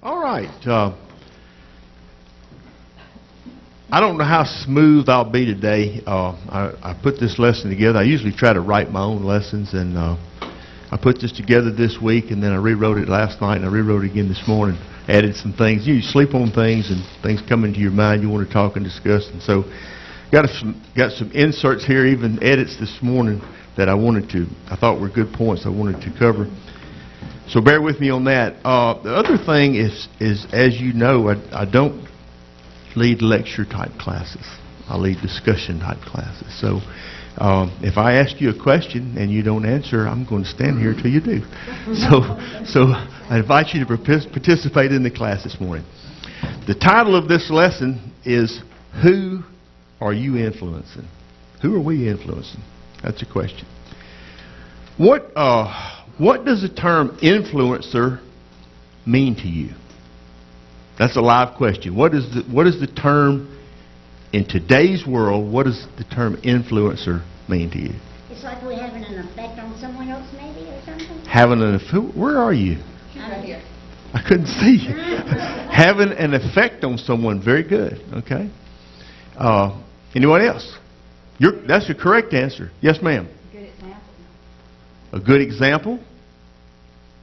All right. I don't know how smooth I'll be today. I put this lesson together. I usually try to write my own lessons, and I put this together this week, and then I rewrote it last night, and I rewrote it again this morning. Added some things. You sleep on things, and things come into your mind you want to talk and discuss. And so, got some inserts here, even edits this morning that I thought were good points I wanted to cover. So bear with me on that. The other thing is as you know, I don't lead lecture type classes. I lead discussion type classes. So if I ask you a question and you don't answer, I'm going to stand here until you do. So I invite you to participate in the class this morning. The title of this lesson is, Who Are You Influencing? Who are we influencing? That's a question. What does the term influencer mean to you? That's a live question. What is the term in today's world? What does the term influencer mean to you? It's like we're having an effect on someone else, maybe, or something. Having an effect. Where are you? Right here. I couldn't see you. Having an effect on someone. Very good. Okay. Anyone else? That's the correct answer. Yes, ma'am. Good example. A good example?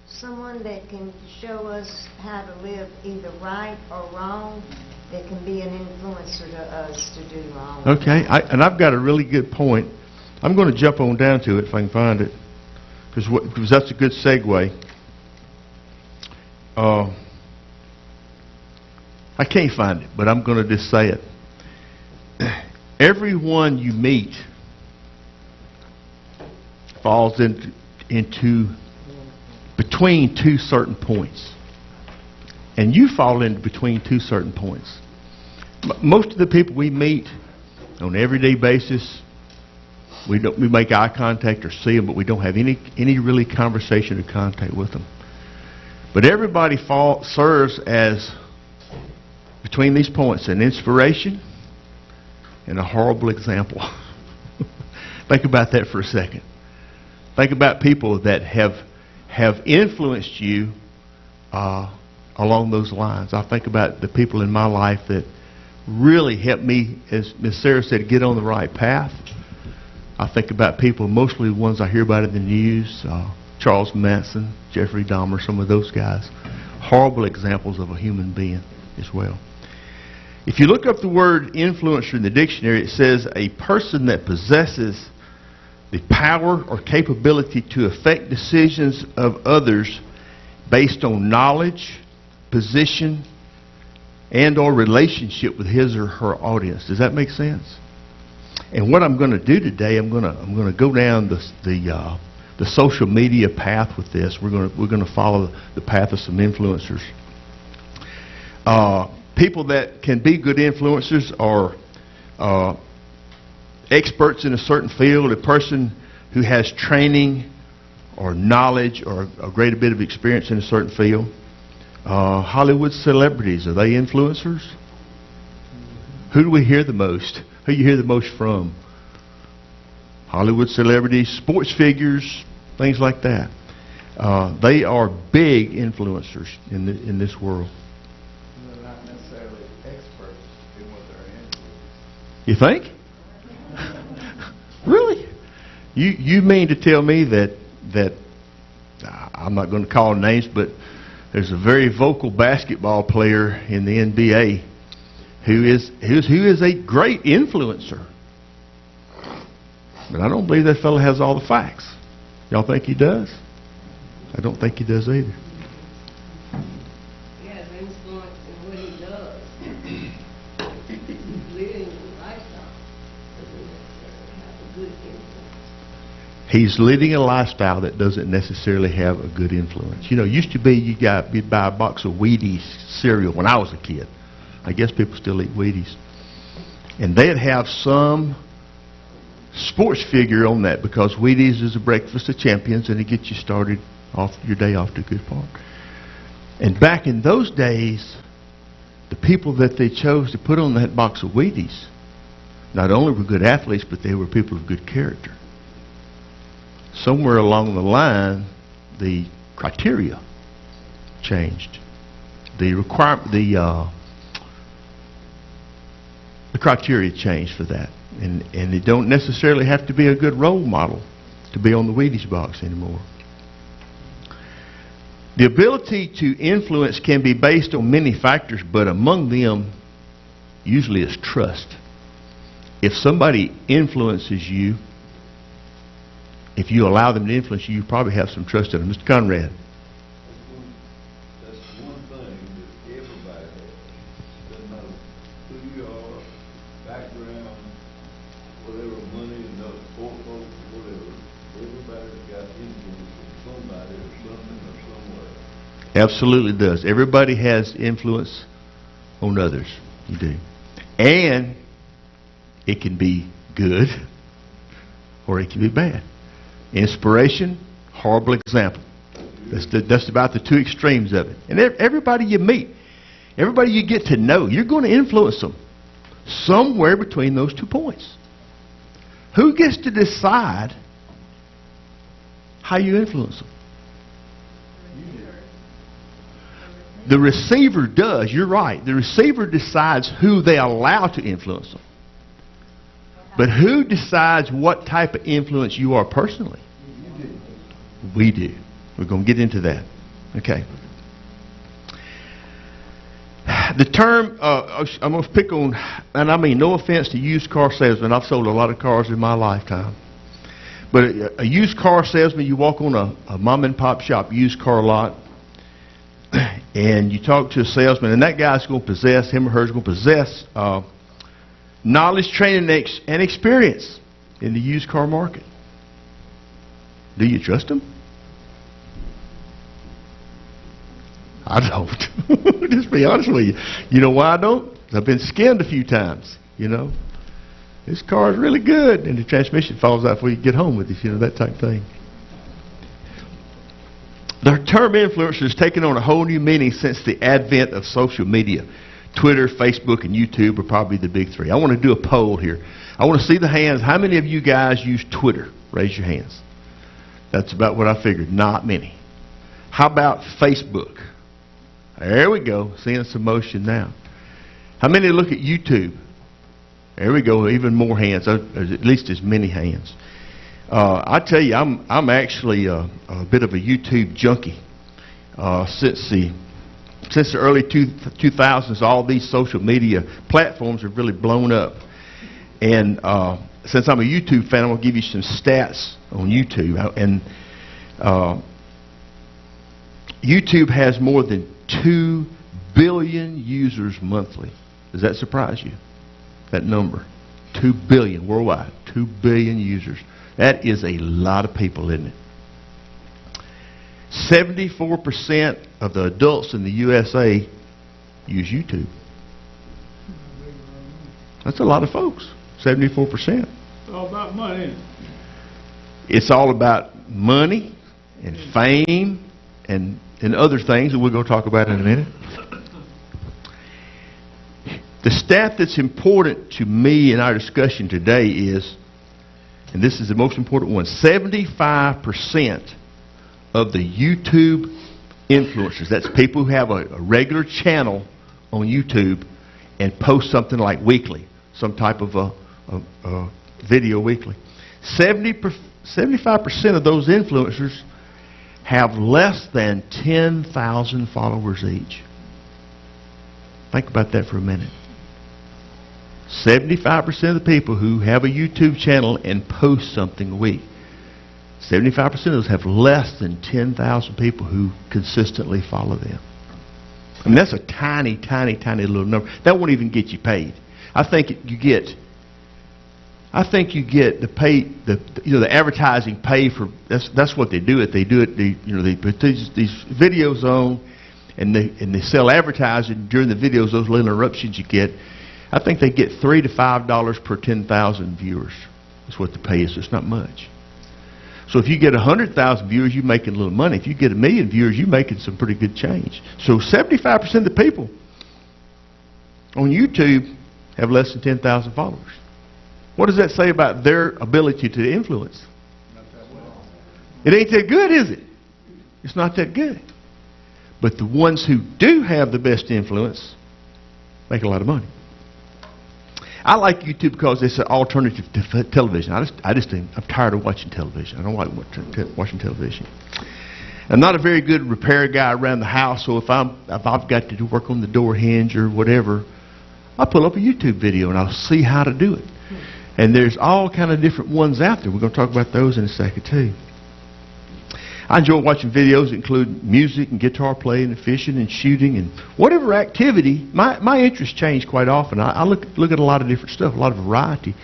Someone that can show us how to live either right or wrong, that can be an influencer to us to do wrong. Okay, and I've got a really good point. I'm going to jump on down to it if I can find it, because that's a good segue. I can't find it, but I'm going to just say it. Everyone you meet falls into between two certain points. And you fall in between two certain points. Most of the people we meet on an everyday basis, we make eye contact or see them, but we don't have any really conversation or contact with them. But everybody serves as, between these points, an inspiration and a horrible example. Think about that for a second. Think about people that have influenced you along those lines. I think about the people in my life that really helped me, as Miss Sarah said, get on the right path. I think about people, mostly the ones I hear about in the news, Charles Manson, Jeffrey Dahmer, some of those guys. Horrible examples of a human being as well. If you look up the word influencer in the dictionary, it says a person that possesses the power or capability to affect decisions of others based on knowledge, position, and or relationship with his or her audience. Does that make sense? And what I'm going to do today, I'm going to go down the social media path with this. We're going to follow the path of some influencers. People that can be good influencers are experts in a certain field, a person who has training or knowledge or a great bit of experience in a certain field. Hollywood celebrities, are they influencers? Who do we hear the most? Who you hear the most from? Hollywood celebrities, sports figures, things like that. They are big influencers in this world. They're not necessarily experts in what they're influencing. You think? Really? You mean to tell me that I'm not going to call names, but there's a very vocal basketball player in the NBA who is a great influencer, but I don't believe that fellow has all the facts. Y'all think he does? I don't think he does either. He has influence in what he does. He's living a lifestyle doesn't necessarily have a good influence. He's living a lifestyle that doesn't necessarily have a good influence. You know, it used to be you'd buy a box of Wheaties cereal when I was a kid. I guess people still eat Wheaties. And they'd have some sports figure on that, because Wheaties is a breakfast of champions and it gets you started off your day off to a good part. And back in those days, the people that they chose to put on that box of Wheaties not only were good athletes, but they were people of good character. Somewhere along the line, the criteria changed. the criteria changed for that, and it don't necessarily have to be a good role model to be on the Wheaties box anymore. The ability to influence can be based on many factors, but among them usually is trust. If somebody influences you, if you allow them to influence you, you probably have some trust in them. Mr. Conrad. That's one thing that everybody has. Doesn't matter who you are, background, whatever, money, poor folks, whatever. Everybody's got influence from somebody or something or somewhere. Absolutely does. Everybody has influence on others. You do. And it can be good or it can be bad. Inspiration, horrible example. That's about the two extremes of it. And everybody you meet, everybody you get to know, you're going to influence them somewhere between those 2 points. Who gets to decide how you influence them? The receiver does. You're right. The receiver decides who they allow to influence them. But who decides what type of influence you are personally? We do. We're going to get into that. Okay. The term, I'm going to pick on, and I mean no offense to used car salesmen. I've sold a lot of cars in my lifetime. But a used car salesman, you walk on a mom and pop shop used car lot, and you talk to a salesman, and that guy's going to possess, him or her is going to possess knowledge, training, and experience in the used car market. Do you trust him? I don't. Just be honest with you. You know why I don't? I've been skinned a few times, you know. This car is really good, and the transmission falls out before you get home with it, you know, that type of thing. The term influencer has taken on a whole new meaning since the advent of social media. Twitter, Facebook, and YouTube are probably the big three. I want to do a poll here. I want to see the hands. How many of you guys use Twitter? Raise your hands. That's about what I figured. Not many. How about Facebook? There we go. Seeing some motion now. How many look at YouTube? There we go. Even more hands. At least as many hands. I tell you, I'm actually a bit of a YouTube junkie. Since the early 2000s, all these social media platforms have really blown up. And since I'm a YouTube fan, I'm going to give you some stats on YouTube. And YouTube has more than 2 billion users monthly. Does that surprise you? That number. 2 billion worldwide. 2 billion users. That is a lot of people, isn't it? 74% of the adults in the USA use YouTube. That's a lot of folks. 74%. It's all about money, ain't it? It's all about money and fame and other things that we're going to talk about in a minute. The stat that's important to me in our discussion today is, and this is the most important one, 75% of the YouTube influencers, that's people who have a regular channel on YouTube and post something like weekly, some type of a video weekly. 75% of those influencers have less than 10,000 followers each. Think about that for a minute. 75% of the people who have a YouTube channel and post something a week, 75% of those have less than 10,000 people who consistently follow them. I mean, that's a tiny, tiny, tiny little number. That won't even get you paid. I think you get the pay, the advertising pay for, that's what they do. They put these videos on, and they sell advertising during the videos. Those little interruptions you get, I think they get $3 to $5 per 10,000 viewers. That's what the pay is. It's not much. So if you get 100,000 viewers, you're making a little money. If you get 1 million viewers, you're making some pretty good change. So 75% of the people on YouTube have less than 10,000 followers. What does that say about their ability to influence? It ain't that good, is it? It's not that good. But the ones who do have the best influence make a lot of money. I like YouTube because it's an alternative to television. I'm tired of watching television. I don't like watching television. I'm not a very good repair guy around the house, so if I've got to work on the door hinge or whatever, I'll pull up a YouTube video and I'll see how to do it. And there's all kind of different ones out there. We're going to talk about those in a second too. I enjoy watching videos that include music and guitar playing and fishing and shooting and whatever activity. My interests change quite often. I look at a lot of different stuff, a lot of variety.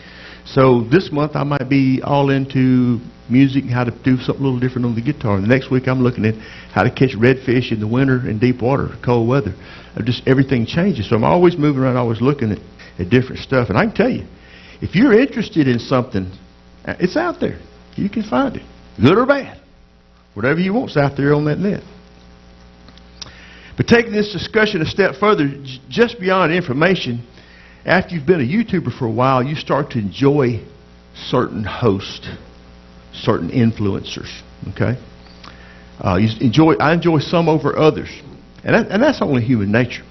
So this month I might be all into music and how to do something a little different on the guitar. And the next week I'm looking at how to catch redfish in the winter in deep water, cold weather. Just everything changes. So I'm always moving around, always looking at different stuff. And I can tell you, if you're interested in something, it's out there. You can find it, good or bad. Whatever you want's out there on that net. But taking this discussion a step further, just beyond information, after you've been a YouTuber for a while, you start to enjoy certain hosts, certain influencers. Okay, I enjoy some over others, and that's only human nature.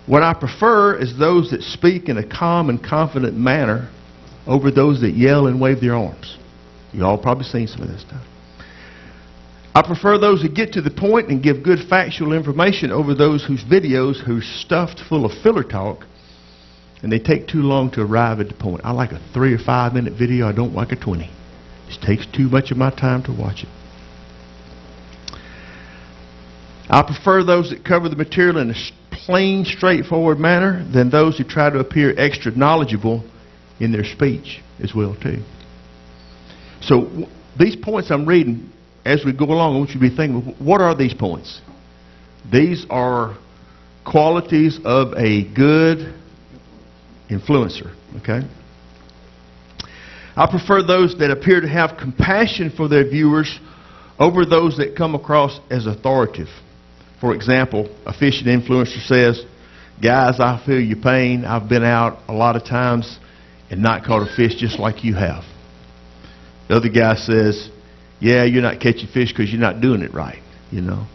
What I prefer is those that speak in a calm and confident manner over those that yell and wave their arms. You all probably seen some of this stuff. I prefer those that get to the point and give good factual information over those whose videos are stuffed full of filler talk and they take too long to arrive at the point. I like a 3 or 5 minute video. I don't like a 20. It takes too much of my time to watch it. I prefer those that cover the material in a plain, straightforward manner than those who try to appear extra knowledgeable in their speech as well too. So these points I'm reading, as we go along, I want you to be thinking, what are these points? These are qualities of a good influencer, okay? I prefer those that appear to have compassion for their viewers over those that come across as authoritative. For example, a fishing influencer says, guys, I feel your pain. I've been out a lot of times and not caught a fish just like you have. The other guy says, yeah, you're not catching fish because you're not doing it right. You know,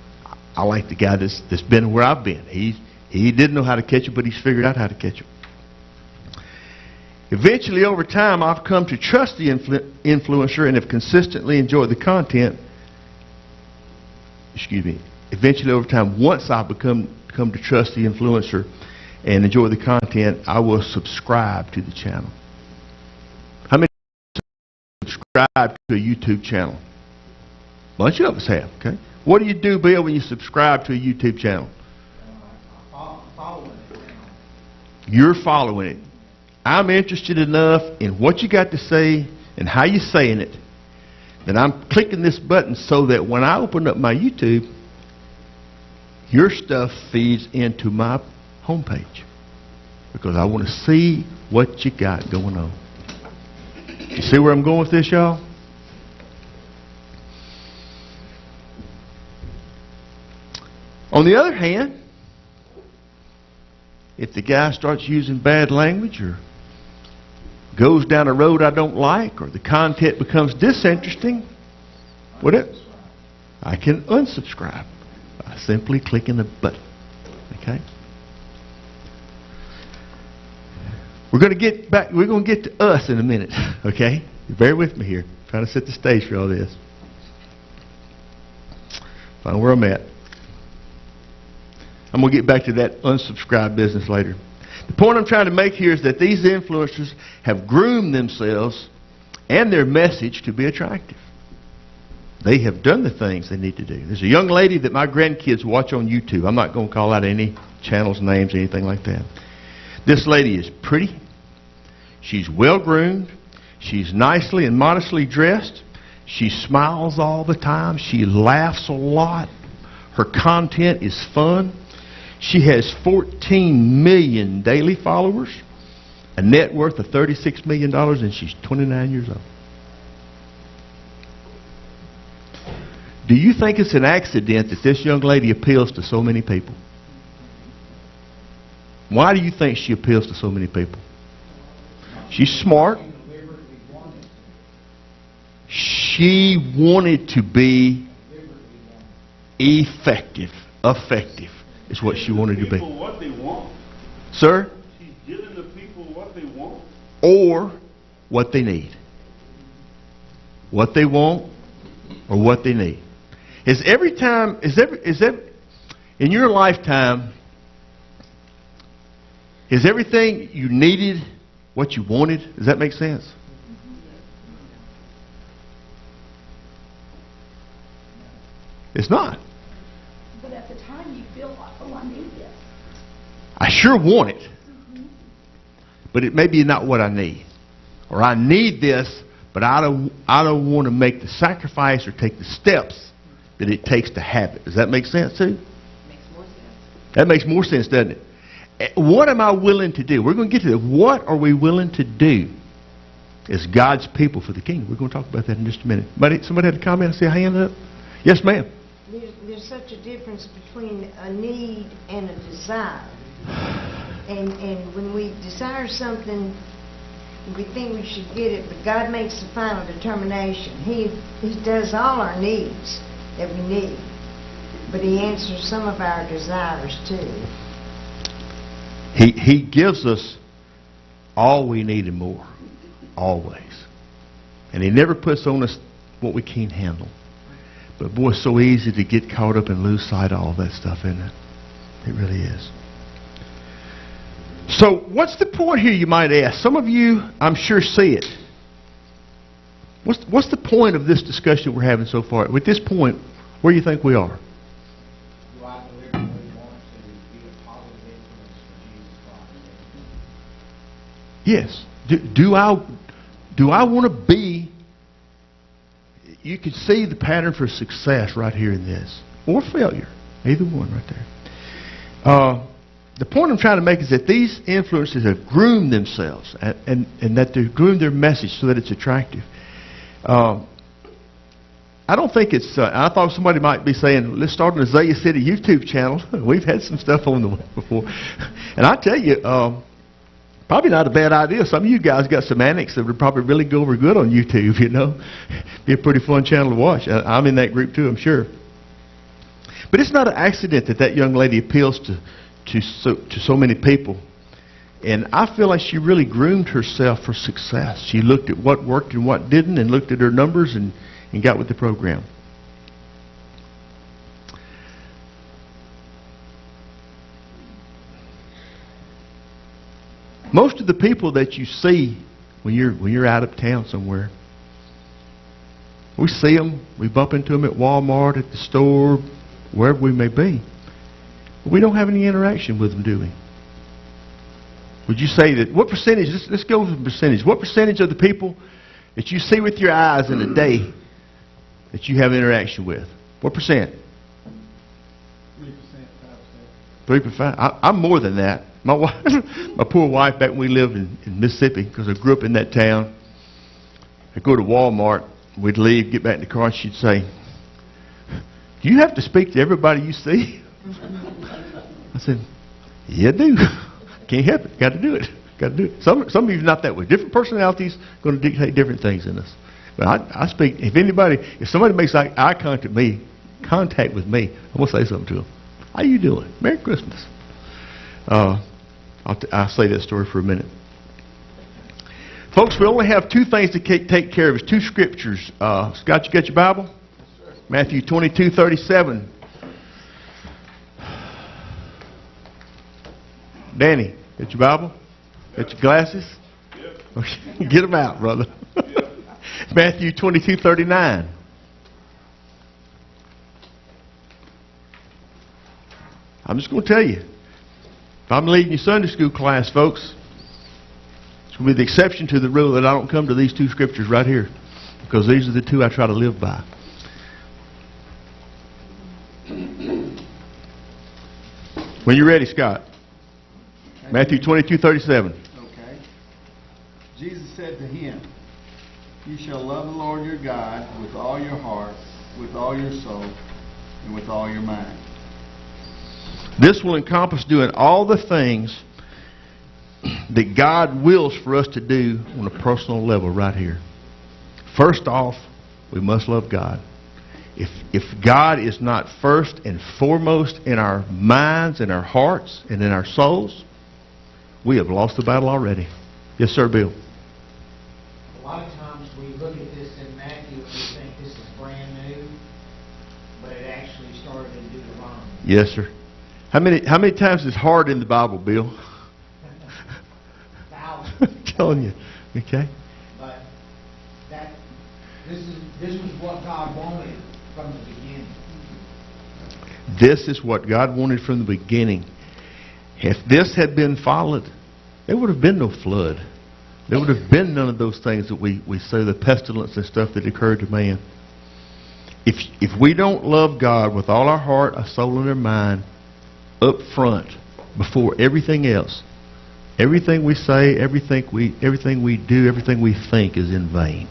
I like the guy that's been where I've been. He didn't know how to catch it, but he's figured out how to catch it. Eventually, over time, I've come to trust the influencer and have consistently enjoyed the content. Eventually, over time, once I've come to trust the influencer and enjoy the content, I will subscribe to the channel. How many subscribe to a YouTube channel? A bunch of us have, okay? What do you do, Bill, when you subscribe to a YouTube channel? Following it. You're following it. I'm interested enough in what you got to say and how you're saying it that I'm clicking this button so that when I open up my YouTube, your stuff feeds into my homepage because I want to see what you got going on. You see where I'm going with this, y'all? On the other hand, if the guy starts using bad language or goes down a road I don't like or the content becomes disinteresting, whatever, I can unsubscribe by simply clicking the button. Okay? We're going to get to us in a minute. Okay? Bear with me here. I'm trying to set the stage for all this. Find where I'm at. I'm going to get back to that unsubscribe business later. The point I'm trying to make here is that these influencers have groomed themselves and their message to be attractive. They have done the things they need to do. There's a young lady that my grandkids watch on YouTube. I'm not going to call out any channels' names or anything like that. This lady is pretty. She's well-groomed. She's nicely and modestly dressed. She smiles all the time. She laughs a lot. Her content is fun. She has 14 million daily followers, a net worth of $36 million, and she's 29 years old. Do you think it's an accident that this young lady appeals to so many people? Why do you think she appeals to so many people? She's smart. She wanted to be effective. effective, is what she wanted to People be. what they want. Sir? She's giving the people what they want. Or what they need. What they want or what they need. Is every in your lifetime, is everything you needed what you wanted? Does that make sense? It's not. But at the time, you feel like, oh, I need this. I sure want it, but it may be not what I need. Or I need this, but I don't want to make the sacrifice or take the steps that it takes to have it. Does that make sense too? Makes more sense. That makes more sense, doesn't it? What am I willing to do? We're going to get to that. What are we willing to do as God's people for the kingdom? We're going to talk about that in just a minute. Somebody had a comment? I see a hand up. Yes, ma'am. There's such a difference between a need and a desire. And when we desire something, we think we should get it, but God makes the final determination. He does all our needs that we need, but He answers some of our desires too. He gives us all we need and more, always. And He never puts on us what we can't handle. But boy, it's so easy to get caught up and lose sight of all that stuff, isn't it? It really is. So, what's the point here, you might ask? Some of you, I'm sure, see it. What's the point of this discussion we're having so far? At this point, where do you think we are? Do I deliberately want to be a positive influence for Jesus Christ? Yes. Do I want to be? You can see the pattern for success right here in this, or failure, either one right there. The point I'm trying to make is that these influences have groomed themselves, and that they've groomed their message so that it's attractive. I don't think it's. I thought somebody might be saying, "Let's start an Azalea City YouTube channel." We've had some stuff on the way before, and I tell you, probably not a bad idea. Some of you guys got some annex that would probably really go over good on YouTube. You know, be a pretty fun channel to watch. I'm in that group too, I'm sure. But it's not an accident that young lady appeals to so many people. And I feel like she really groomed herself for success. She looked at what worked and what didn't, and looked at her numbers and got with the program. Most of the people that you see when you're out of town somewhere, we see them, we bump into them at Walmart, at the store, wherever we may be. We don't have any interaction with them, do we? Would you say that, what percentage, let's go with the percentage. What percentage of the people that you see with your eyes in a day that you have interaction with? What percent? 3%, 5%. 3%. I'm more than that. My wife, my poor wife, back when we lived in Mississippi, because I grew up in that town, I'd go to Walmart, we'd leave, get back in the car, and she'd say, "Do you have to speak to everybody you see?" I said, "Yeah, I do. Can't help it. Got to do it. Got to do it." Some of you's not that way. Different personalities going to dictate different things in us. But I speak. If somebody makes eye contact with me, I'm gonna say something to them. "How you doing? Merry Christmas." I'll say that story for a minute. Folks, we only have two things to take care of. It's two scriptures. Scott, you got your Bible? Matthew 22:37. Danny, got your Bible? Got your glasses? Yep. Okay. Get them out, brother. Matthew 22:39. I'm just going to tell you. If I'm leading your Sunday school class, folks, it's going to be the exception to the rule that I don't come to these two scriptures right here, because these are the two I try to live by. When you're ready, Scott. Matthew 22:37. Okay. Jesus said to him, "You shall love the Lord your God with all your heart, with all your soul, and with all your mind." This will encompass doing all the things that God wills for us to do on a personal level right here. First off, we must love God. If God is not first and foremost in our minds, in our hearts, and in our souls, we have lost the battle already. Yes, sir, Bill. A lot of times we look at this in Matthew and we think this is brand new, but it actually started in Deuteronomy. Yes, sir. How many times is hard in the Bible, Bill? Thousands. I'm telling you. Okay. But this was what God wanted from the beginning. This is what God wanted from the beginning. If this had been followed, there would have been no flood. There would have been none of those things that we say, the pestilence and stuff that occurred to man. If we don't love God with all our heart, our soul, and our mind up front, before everything else, everything we say, everything we do, everything we think is in vain.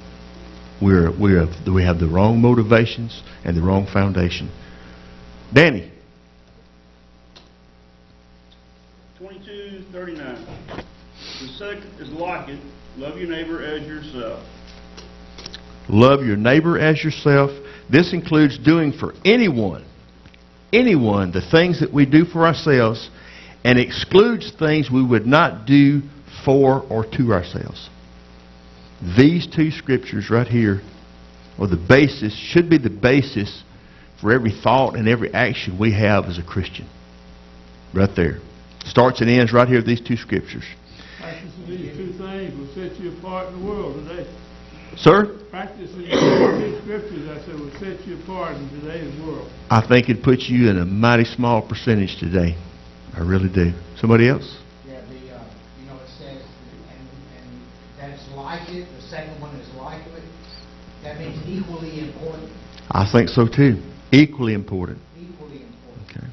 We have the wrong motivations and the wrong foundation. Danny. 22:39. The second is like it. Love your neighbor as yourself. Love your neighbor as yourself. This includes doing for anyone, the things that we do for ourselves, and excludes things we would not do for or to ourselves. These two scriptures right here are the basis, should be the basis for every thought and every action we have as a Christian. Right there. Starts and ends right here with these two scriptures. Practicing these two things will set you apart in the world today. Sir? Practicing these two scriptures, I said, will set you apart in today's world. I think it puts you in a mighty small percentage today. I really do. Somebody else? Yeah, it says, and that's like it. The second one is like it. That means equally important. I think so too. Equally important. Equally important. Okay.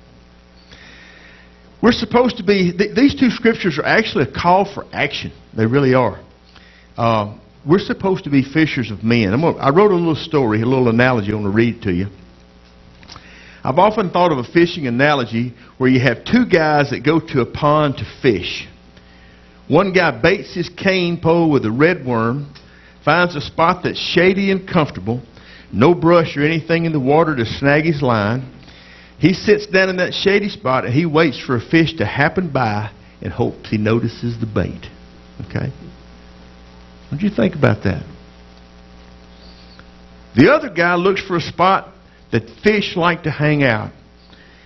We're supposed to be, these two scriptures are actually a call for action. They really are. We're supposed to be fishers of men. I wrote a little story, a little analogy I want to read to you. I've often thought of a fishing analogy where you have two guys that go to a pond to fish. One guy baits his cane pole with a red worm, finds a spot that's shady and comfortable, no brush or anything in the water to snag his line. He sits down in that shady spot and he waits for a fish to happen by and hopes he notices the bait. Okay? What do you think about that? The other guy looks for a spot that fish like to hang out.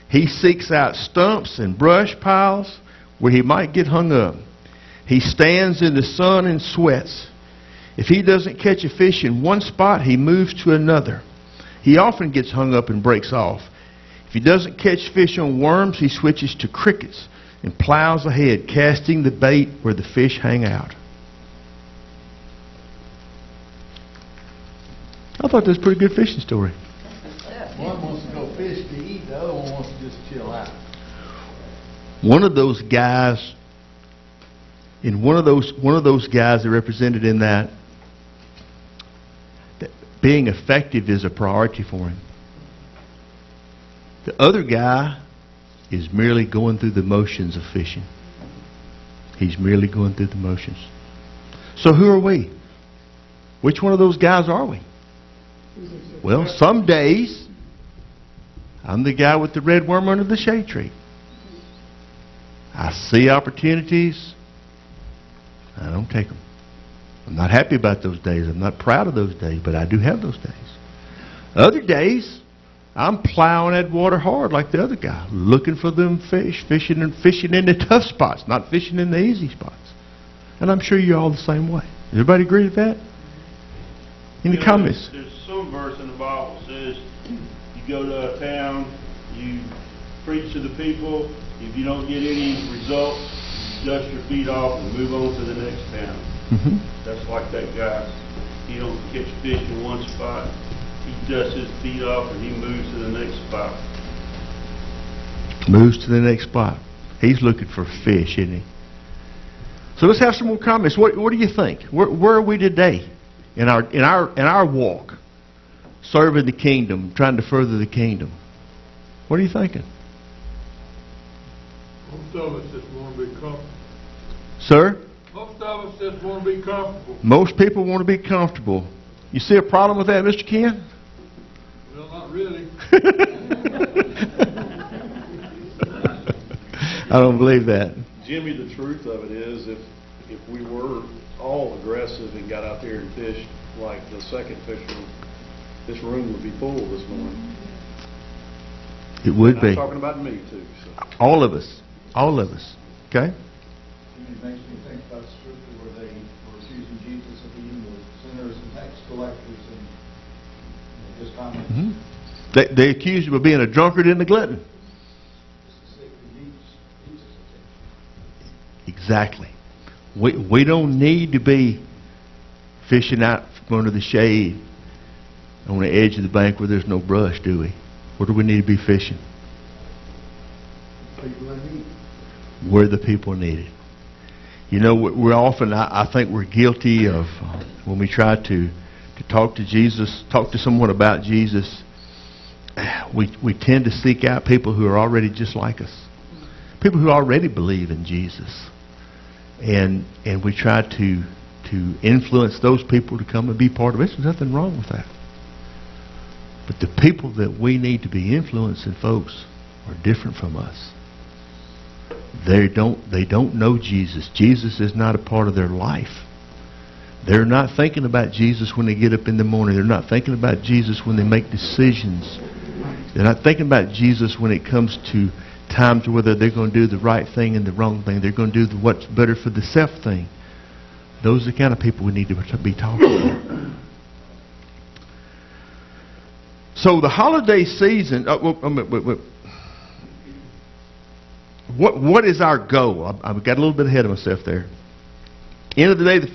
He seeks out stumps and brush piles where he might get hung up. He stands in the sun and sweats. If he doesn't catch a fish in one spot, he moves to another. He often gets hung up and breaks off. If he doesn't catch fish on worms, he switches to crickets and plows ahead, casting the bait where the fish hang out. I thought that was a pretty good fishing story. One wants to go fish to eat, the other one wants to just chill out. One of those guys guys that represented in that being effective is a priority for him. The other guy is merely going through the motions of fishing. He's merely going through the motions. So who are we? Which one of those guys are we? Well, some days I'm the guy with the red worm under the shade tree. I see opportunities. I don't take them. I'm not happy about those days. I'm not proud of those days, but I do have those days. Other days, I'm plowing that water hard like the other guy, looking for them fish, fishing in the tough spots, not fishing in the easy spots. And I'm sure you're all the same way. Does everybody agree with that? Any comments? There's some verse in the Bible that says you go to a town, you preach to the people. If you don't get any results, you dust your feet off and move on to the next town. Mm-hmm. That's like that guy. He don't catch fish in one spot. He dusts his feet off and he moves to the next spot. Moves to the next spot. He's looking for fish, isn't he? So let's have some more comments. What do you think? Where are we today in our walk, serving the kingdom, trying to further the kingdom? What are you thinking? Most of us just want to be comfortable. Sir? Most of us just want to be comfortable. Most people want to be comfortable. You see a problem with that, Mr. Ken? Well, not Not really. I don't believe that. Jimmy, the truth of it is, if we were all aggressive and got out there and fished like the second fisherman, this room would be full this morning. It would And be. I'm talking about me too, so. All of us. All of us. Okay? It makes me think about the scripture where they were accusing Jesus of eating with sinners and tax collectors, and his comment, Hmm. They accuse him of being a drunkard and a glutton. specifically needs Jesus' attention. Exactly. We don't need to be fishing out from under the shade on the edge of the bank where there's no brush, do we? Where do we need to be fishing? People in need. Where the people need it. You know, we're often, I think we're guilty of, when we try to talk to Jesus, talk to someone about Jesus, we tend to seek out people who are already just like us. People who already believe in Jesus. And we try to influence those people to come and be part of it. There's nothing wrong with that. But the people that we need to be influencing, folks, are different from us. They don't know Jesus. Jesus is not a part of their life. They're not thinking about Jesus when they get up in the morning. They're not thinking about Jesus when they make decisions. They're not thinking about Jesus when it comes to times whether they're going to do the right thing and the wrong thing. They're going to do what's better for the self thing. Those are the kind of people we need to be talking to. So the holiday season, what is our goal? I've got a little bit ahead of myself there. End of the day, the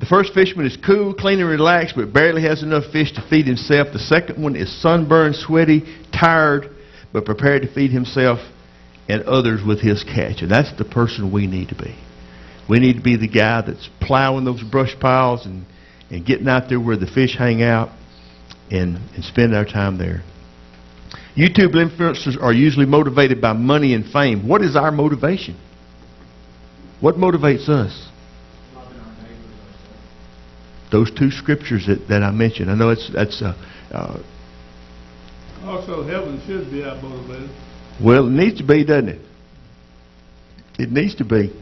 first fisherman is cool, clean, and relaxed, but barely has enough fish to feed himself. The second one is sunburned, sweaty, tired, but prepared to feed himself and others with his catch. And that's the person we need to be. We need to be the guy that's plowing those brush piles and getting out there where the fish hang out and spend our time there. YouTube influencers are usually motivated by money and fame. What is our motivation? What motivates us? Loving our neighbors ourselves. Those two scriptures that I mentioned. I know Also, heaven should be our motivator. well, it needs to be, doesn't it? It needs to be.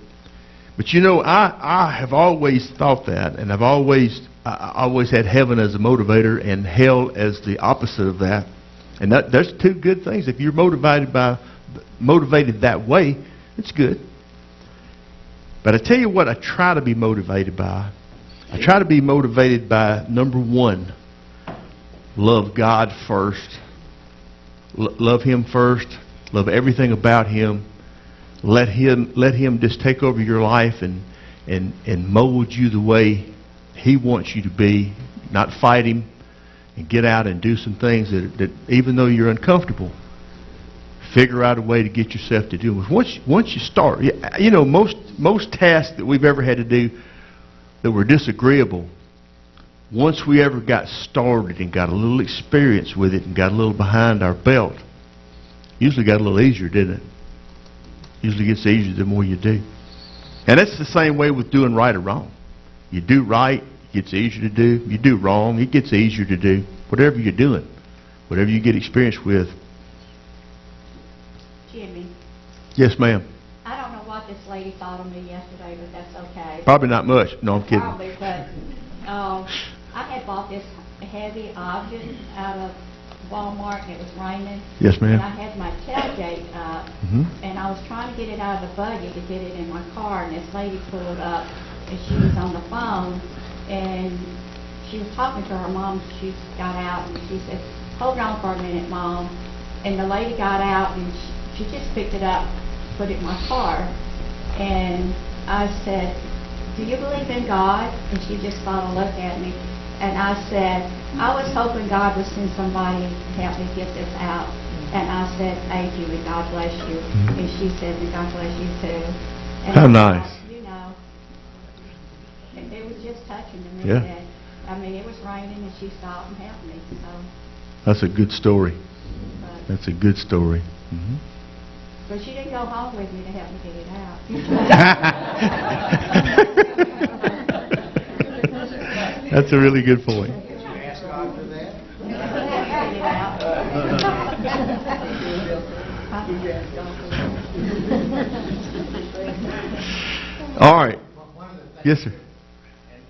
But you know, I have always thought that, and I always had heaven as a motivator and hell as the opposite of that. And there's two good things. If you're motivated that way, it's good. But I tell you what I try to be motivated by. I try to be motivated by, number one, love God first. Love Him first. Love everything about Him. Let Him just take over your life and mold you the way He wants you to be. Not fight Him. And get out and do some things that even though you're uncomfortable, figure out a way to get yourself to do it. Once you start, you know, most tasks that we've ever had to do that were disagreeable, once we ever got started and got a little experience with it and got a little behind our belt, usually got a little easier, didn't it? Usually gets easier the more you do. And that's the same way with doing right or wrong. You do right, it gets easier to do. You do wrong, it gets easier to do. Whatever you're doing, whatever you get experience with. Jimmy, Yes, ma'am. I don't know what this lady thought of me yesterday, but that's okay. Probably not much. No, I'm kidding. Probably, but I had bought this heavy object out of Walmart, and it was raining. Yes, ma'am. And I had my tailgate up, Mhm. and I was trying to get it out of the buggy to get it in my car, and this lady pulled up, and she was on the phone, and she was talking to her mom. She got out, and she said, "Hold on for a minute, Mom." And the lady got out, and she just picked it up, put it in my car, and I said, "Do you believe in God?" And she just thought a look at me, and I said, "I was hoping God would send somebody to help me get this out." And I said, "Thank you, and God bless you." Mhm. And she said, "And God bless you too." And How I nice. thought, you know, and it was just touching to me Yeah. that, I mean, it was raining, and she stopped and helped me, so, That's a good story. but, That's a good story. Mhm. but she didn't go home with me to help me get it out. That's a really good point. Did you ask God for that? All right. One of the things. Yes, sir. And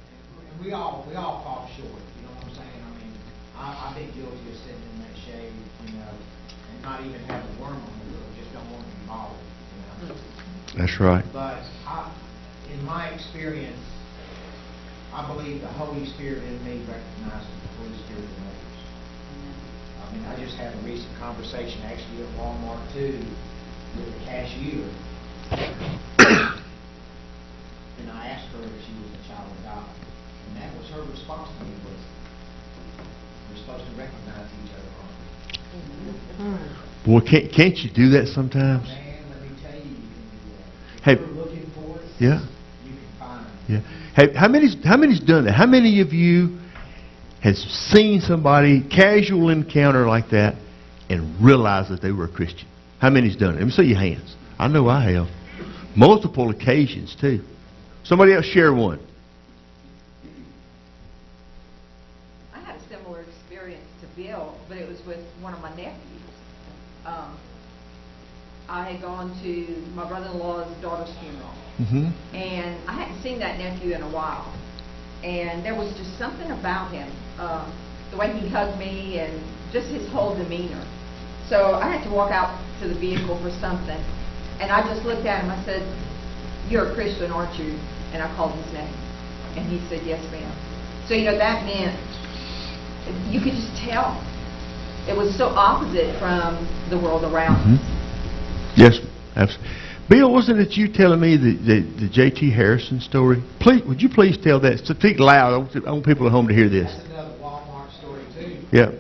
we all fall short, you know what I'm saying? I mean, I've been guilty of sitting in that shade, you know, and not even having a worm on the grill, just don't want to be bothered, you know? That's right. But in my experience, I believe the Holy Spirit in me recognizes the Holy Spirit in others. I mean, I just had a recent conversation actually at Walmart too with the cashier. And I asked her if she was a child of God. And that was her response to me was, we're supposed to recognize each other, aren't we? Boy, can't you do that sometimes? Man, let me tell you, you can do that. Hey. If you're looking for it, Yeah. you can find it. Yeah. Hey, how many's done that? How many of you has seen somebody casual encounter like that and realized that they were a Christian? How many's done it? Let me see your hands. I know I have. Multiple occasions too. Somebody else share one. I had a similar experience to Bill, but it was with one of my nephews. I had gone to my brother-in-law's daughter's funeral, Mm-hmm. and I hadn't seen that nephew in a while. And there was just something about him, the way he hugged me and just his whole demeanor. So I had to walk out to the vehicle for something, and I just looked at him. I said, "You're a Christian, aren't you?" And I called his name, and he said, "Yes, ma'am." So, you know, that meant you could just tell. It was so opposite from the world around us. Yes, absolutely. Bill, wasn't it you telling me the J.T. Harrison story? Please, would you please tell that? Speak loud. I want people at home to hear this. That's another Walmart story too. Yeah.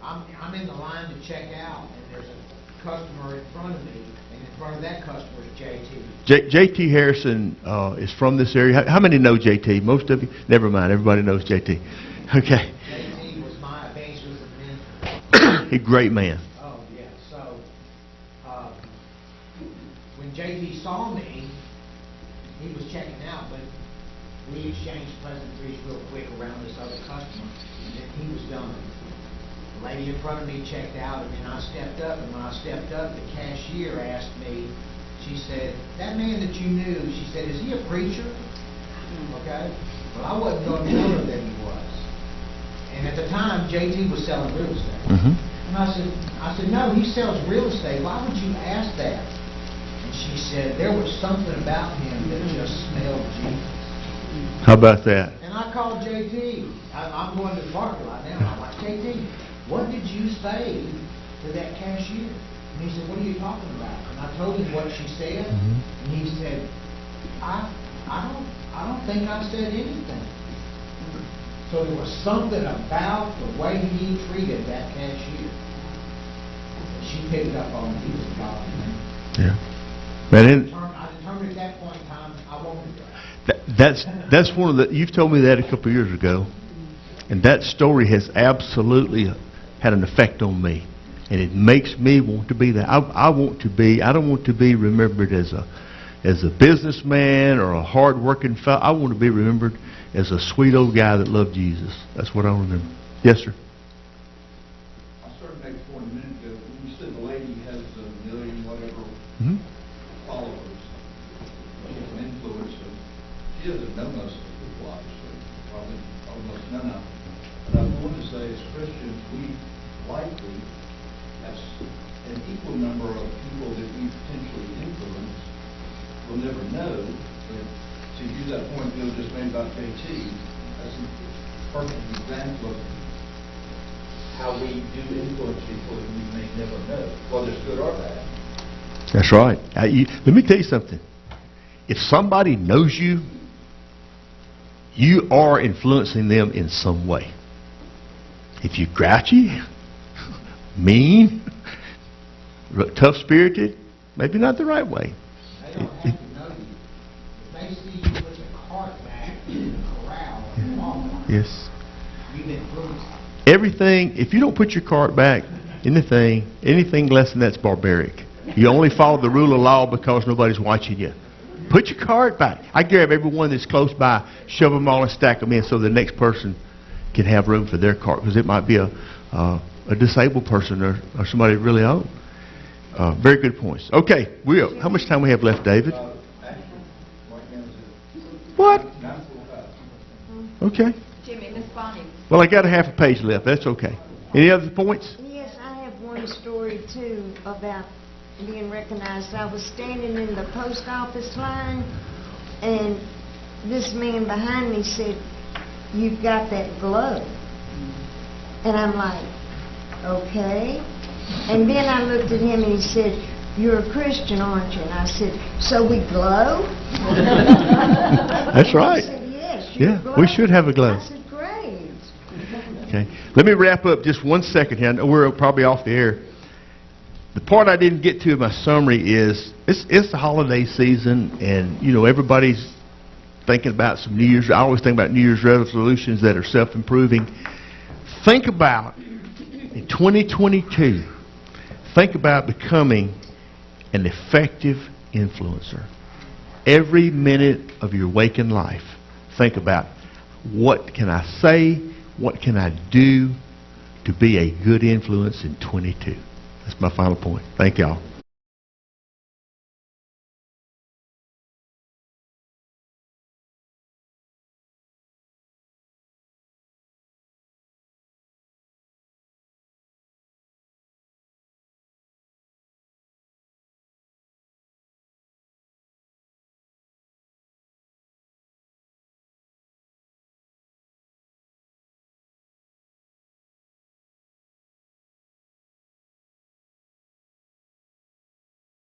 I'm in the line to check out, and there's a customer in front of me, and in front of that customer is JT. J.T. Harrison is from this area. How many know J.T.? Most of you? Never mind. Everybody knows J.T. Okay. JT was my evangelism mentor. A great man. Oh, yeah. So, when JT saw me, he was checking out, but we exchanged pleasantries real quick around this other customer, and then he was done. The lady in front of me checked out, and then I stepped up, and when I stepped up, the cashier asked me, she said, "That man that you knew," she said, "is he a preacher?" Okay? Well, I wasn't going to tell her that he was. And at the time, JT was selling real estate. Mm-hmm. And I said, "No, he sells real estate. Why would you ask that?" And she said, "There was something about him that just smelled Jesus." How about that? And I called JT. I'm going to the parking lot now. I'm like, "JT, what did you say to that cashier?" And he said, "What are you talking about?" And I told him what she said. And he said, I don't think I said anything." So there was something about the way he treated that cashier. She picked up on he was a godly man. Yeah. Man, I determined at that point in time I wanted to. that's one of the. You've told me that a couple of years ago, and that story has absolutely had an effect on me, and it makes me want to be that. I want to be. I don't want to be remembered as a businessman or a hard-working fellow. I want to be remembered as a sweet old guy that loved Jesus. That's what I remember. Yes, sir. I started to make a point a minute ago. When you said the lady has a million, whatever, Mm-hmm. followers, she's an influencer. She doesn't know most of the people, obviously, probably almost none of them. But I want to say, as Christians, we likely have an equal number of people that we potentially influence. We'll never know, but to use that point Bill just made about JT, that's a perfect example of how we do influence people that we may never know, whether it's good or bad. That's right. Let me tell you something. If somebody knows you, you are influencing them in some way. If you're grouchy, mean, tough-spirited, maybe not the right way. They don't have to know you. If they see you put your cart back in the corral and walk, Yes. you've influenced them. Everything, if you don't put your cart back in the thing, anything less than that's barbaric. You only follow the rule of law because nobody's watching you. Put your cart back. I grab everyone that's close by, shove them all and stack them in so the next person can have room for their cart, because it might be a disabled person or somebody really old. Very good points. Okay, how much time we have left, David? Actually, right now is What? 9:45. Okay. Jimmy, Miss Bonnie. Well, I got a half a page left. That's okay. Any other points? Yes, I have one story too about being recognized. I was standing in the post office line, and this man behind me said, "You've got that glow." And I'm like, okay. And then I looked at him and he said, "You're a Christian, aren't you?" And I said, "So we glow?" That's right. He said, "Yes, you Yeah, glow." we should have a glow. I said, "Great." Okay. Let me wrap up just 1 second here. I know we're probably off the air. The part I didn't get to in my summary is it's the holiday season, and you know everybody's thinking about some New Year's. I always think about New Year's resolutions that are self-improving. Think about in 2022. Think about becoming an effective influencer. Every minute of your waking life, think about what can I say, what can I do to be a good influence in 22. That's my final point. Thank y'all.